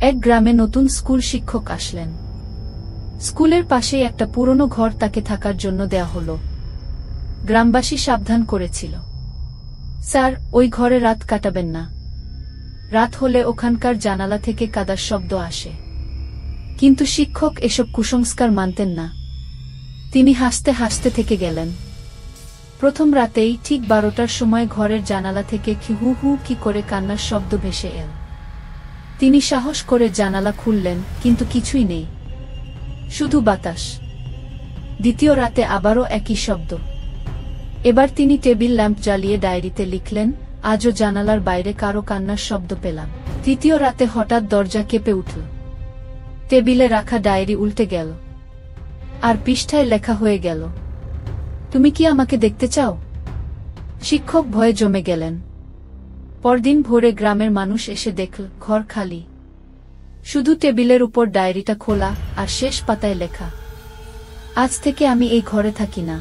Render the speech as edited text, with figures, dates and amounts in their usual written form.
এক গ্রামে নতুন স্কুল শিক্ষক আসলেন। স্কুলের পাশেই একটা পুরনো ঘর তাকে থাকার জন্য দেয়া হলো। গ্রামবাসী সাবধান করেছিল, স্যার, ওই ঘরে রাত কাটাবেন না। রাত হলে ওখানকার জানালা থেকে কাদার শব্দ আসে। কিন্তু শিক্ষক এসব কুসংস্কার মানতেন না। তিনি হাসতে হাসতে থেকে গেলেন। প্রথম রাতেই ঠিক 12টার সময় ঘরের জানালা থেকে হু হু কি করে কান্নার শব্দ ভেসে এল। তিনি সাহস করে জানালা খুললেন, কিন্তু কিছুই নেই, শুধু বাতাস। দ্বিতীয় রাতে আবারও একই শব্দ। এবার তিনি টেবিল ল্যাম্প জ্বালিয়ে ডায়েরিতে লিখলেন, আজও জানালার বাইরে কারো কান্নার শব্দ পেলাম। তৃতীয় রাতে হঠাৎ দরজা কেঁপে উঠল। টেবিলে রাখা ডায়েরি উল্টে গেল, আর পৃষ্ঠায় লেখা হয়ে গেল, তুমি কি আমাকে দেখতে চাও? শিক্ষক ভয়ে জমে গেলেন। পরদিন ভোরে গ্রামের মানুষ এসে দেখল ঘর খালি, শুধু টেবিলের উপর ডায়েরিটা খোলা, আর শেষ পাতায় লেখা, আজ থেকে আমি এই ঘরে থাকি না।